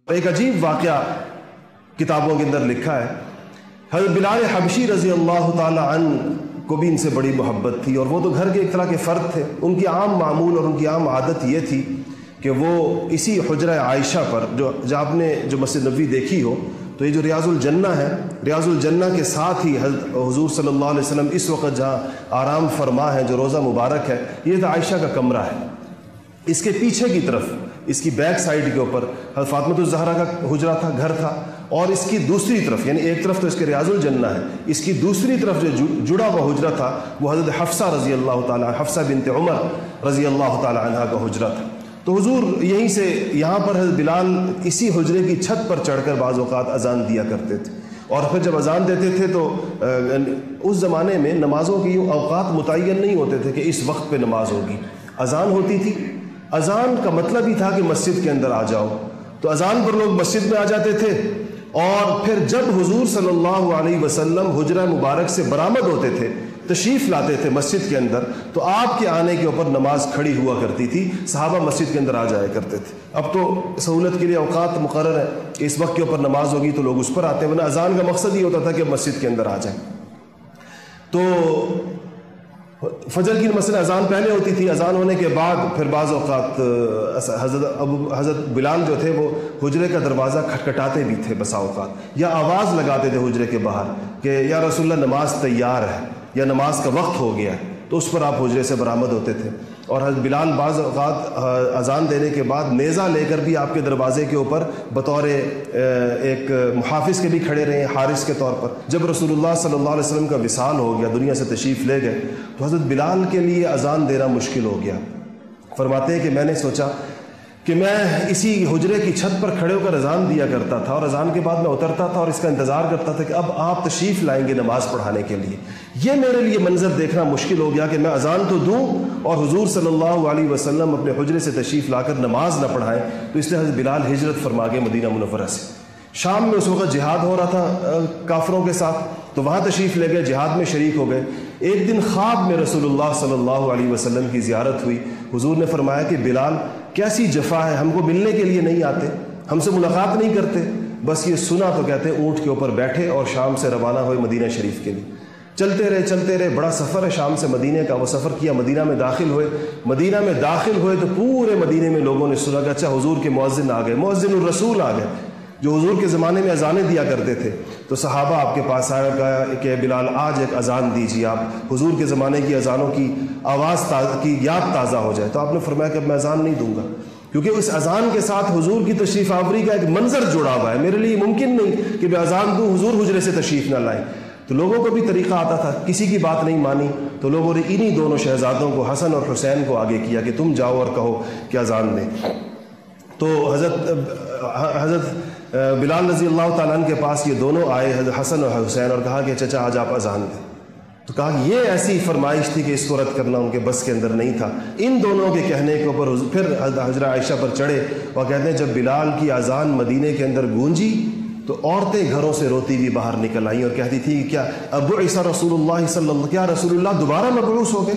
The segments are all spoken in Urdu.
ایک عجیب واقعہ کتابوں کے اندر لکھا ہے، حضرت بلال حبشی رضی اللہ تعالی عنہ کو بھی ان سے بڑی محبت تھی، اور وہ تو گھر کے ایک طرح کے فرد تھے۔ ان کی عام معمول اور ان کی عام عادت یہ تھی کہ وہ اسی حجرہ عائشہ پر، جو آپ نے جو مسجد نبوی دیکھی ہو، تو یہ جو ریاض الجنہ ہے، ریاض الجنہ کے ساتھ ہی حضور صلی اللہ علیہ وسلم اس وقت جہاں آرام فرما ہے، جو روضہ مبارک ہے، یہ تو عائشہ کا کمرہ ہے۔ اس کے پیچھے کی طرف، اس کی بیک سائڈ کے اوپر حضرت فاطمہ الزہرا کا حجرہ تھا، گھر تھا، اور اس کی دوسری طرف، یعنی ایک طرف تو اس کے ریاض الجنہ ہے، اس کی دوسری طرف جو جڑا ہوا حجرہ تھا وہ حضرت حفصہ رضی اللہ تعالیٰ، حفصہ بنت عمر رضی اللہ تعالیٰ عنہ کا حجرہ تھا۔ تو حضور یہیں سے یہاں پر حضرت بلال اسی حجرے کی چھت پر چڑھ کر بعض اوقات اذان دیا کرتے تھے، اور پھر جب اذان دیتے تھے تو اس زمانے میں نمازوں کی اوقات متعین نہیں ہوتے تھے کہ اس وقت پہ نماز ہوگی۔ اذان ہوتی تھی، اذان کا مطلب ہی تھا کہ مسجد کے اندر آ جاؤ، تو اذان پر لوگ مسجد میں آ جاتے تھے، اور پھر جب حضور صلی اللہ علیہ وسلم حجرہ مبارک سے برآمد ہوتے تھے، تشریف لاتے تھے مسجد کے اندر، تو آپ کے آنے کے اوپر نماز کھڑی ہوا کرتی تھی، صحابہ مسجد کے اندر آ جایا کرتے تھے۔ اب تو سہولت کے لیے اوقات مقرر ہے کہ اس وقت کے اوپر نماز ہوگی تو لوگ اس پر آتے ہیں، ورنہ اذان کا مقصد یہ ہوتا تھا کہ مسجد کے اندر آ جائیں۔ تو فجر کی مثلا اذان پہلے ہوتی تھی، اذان ہونے کے بعد پھر بعض اوقات حضرت بلال جو تھے وہ حجرے کا دروازہ کھٹکھٹاتے بھی تھے بسا اوقات، یا آواز لگاتے تھے حجرے کے باہر کہ یا رسول اللہ نماز تیار ہے، یا نماز کا وقت ہو گیا ہے، تو اس پر آپ حجرے سے برآمد ہوتے تھے۔ اور حضرت بلال بعض اوقات اذان دینے کے بعد نیزہ لے کر بھی آپ کے دروازے کے اوپر بطور ایک محافظ کے بھی کھڑے رہے، حارس کے طور پر۔ جب رسول اللہ صلی اللہ علیہ وسلم کا وصال ہو گیا، دنیا سے تشریف لے گئے، تو حضرت بلال کے لیے اذان دینا مشکل ہو گیا۔ فرماتے ہیں کہ میں نے سوچا کہ میں اسی حجرے کی چھت پر کھڑے ہو کر اذان دیا کرتا تھا، اور اذان کے بعد میں اترتا تھا اور اس کا انتظار کرتا تھا کہ اب آپ تشریف لائیں گے نماز پڑھانے کے لیے۔ یہ میرے لیے منظر دیکھنا مشکل ہو گیا کہ میں اذان تو دوں اور حضور صلی اللہ علیہ وسلم اپنے حجرے سے تشریف لا کر نماز نہ پڑھائیں۔ تو اس لیے حضرت بلال ہجرت فرما گئے مدینہ منورہ سے۔ شام میں اس وقت جہاد ہو رہا تھا کافروں کے ساتھ، تو وہاں تشریف لے گئے، جہاد میں شریک ہو گئے۔ ایک دن خواب میں رسول اللہ صلی اللہ علیہ وسلم کی زیارت ہوئی۔ حضور نے فرمایا کہ بلال کیسی جفا ہے، ہم کو ملنے کے لیے نہیں آتے، ہم سے ملاقات نہیں کرتے، بس یہ سنا تو کہتے اونٹ کے اوپر بیٹھے اور شام سے روانہ ہوئے مدینہ شریف کے لیے۔ چلتے رہے، بڑا سفر ہے شام سے مدینے کا، وہ سفر کیا، مدینہ میں داخل ہوئے۔ مدینہ میں داخل ہوئے تو پورے مدینے میں لوگوں نے سنا کہ اچھا حضور کے مؤذن آ گئے، مؤذن الرسول آ گئے، جو حضور کے زمانے میں اذانیں دیا کرتے تھے۔ تو صحابہ آپ کے پاس آئے، کہا کہ بلال آج ایک اذان دیجیے، آپ حضور کے زمانے کی اذانوں کی آواز کی یاد تازہ ہو جائے۔ تو آپ نے فرمایا کہ میں اذان نہیں دوں گا، کیونکہ اس اذان کے ساتھ حضور کی تشریف آوری کا ایک منظر جڑا ہوا ہے، میرے لیے ممکن نہیں کہ میں اذان دوں حضور حجرے سے تشریف نہ لائیں۔ تو لوگوں کو بھی طریقہ آتا تھا، کسی کی بات نہیں مانی، تو لوگوں نے انہی دونوں شہزادوں کو، حسن اور حسین کو آگے کیا کہ تم جاؤ اور کہو کہ اذان دیں۔ تو حضرت بلال رضی اللہ تعالیٰ عنہ کے پاس یہ دونوں آئے، حضرت حسن اور حسین، اور کہا کہ چچا آج آپ اذان دیں۔ تو کہا کہ یہ ایسی فرمائش تھی کہ اس کو رد کرنا ان کے بس کے اندر نہیں تھا۔ ان دونوں کے کہنے کے اوپر پھر حضرت عائشہ پر چڑھے اور کہتے ہیں جب بلال کی اذان مدینے کے اندر گونجی تو عورتیں گھروں سے روتی ہوئی باہر نکل آئیں اور کہتی تھی کہ کیا ابعث رسول اللہ صلی اللہ، کیا رسول اللہ دوبارہ مبعوث ہو گئے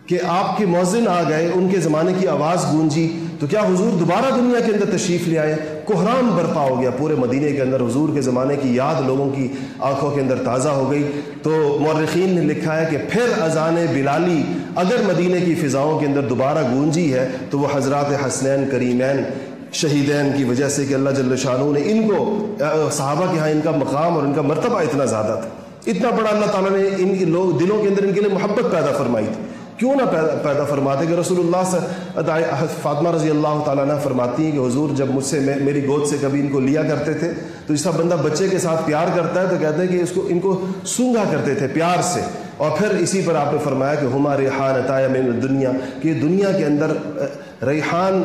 کہ آپ کے مؤذن آ گئے، ان کے زمانے کی آواز گونجی، تو کیا حضور دوبارہ دنیا کے اندر تشریف لے آئے؟ کوہرام برپا ہو گیا پورے مدینے کے اندر، حضور کے زمانے کی یاد لوگوں کی آنکھوں کے اندر تازہ ہو گئی۔ تو مورخین نے لکھا ہے کہ پھر اذان بلالی اگر مدینے کی فضاؤں کے اندر دوبارہ گونجی ہے تو وہ حضرات حسنین کریمین شہیدین کی وجہ سے کہ اللہ جل شانہ نے ان کو، صحابہ کے ہاں ان کا مقام اور ان کا مرتبہ اتنا زیادہ تھا، اتنا بڑا اللہ تعالیٰ نے ان کے لوگ دلوں کے اندر ان کے لیے محبت پیدا فرمائی تھی۔ کیوں نہ پیدا فرماتے کہ رسول اللہ سے فاطمہ رضی اللہ تعالیٰ عنہ فرماتی ہیں کہ حضور جب مجھ سے میری گود سے کبھی ان کو لیا کرتے تھے تو جس طرح بندہ بچے کے ساتھ پیار کرتا ہے تو کہتے ہیں کہ ان کو سونگھا کرتے تھے پیار سے۔ اور پھر اسی پر آپ نے فرمایا کہ ہما ریحانتایا من الدنیا، کہ دنیا کے اندر ریحان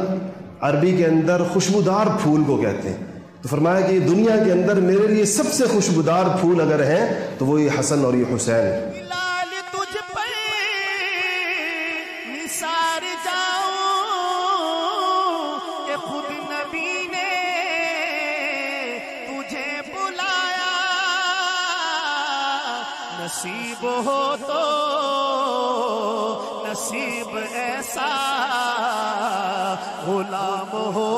عربی کے اندر خوشبودار پھول کو کہتے ہیں، تو فرمایا کہ یہ دنیا کے اندر میرے لیے سب سے خوشبودار پھول اگر ہیں تو وہ یہ حسن اور یہ حسین ہے۔ نصیب ہو تو نصیب ایسا غلام ہو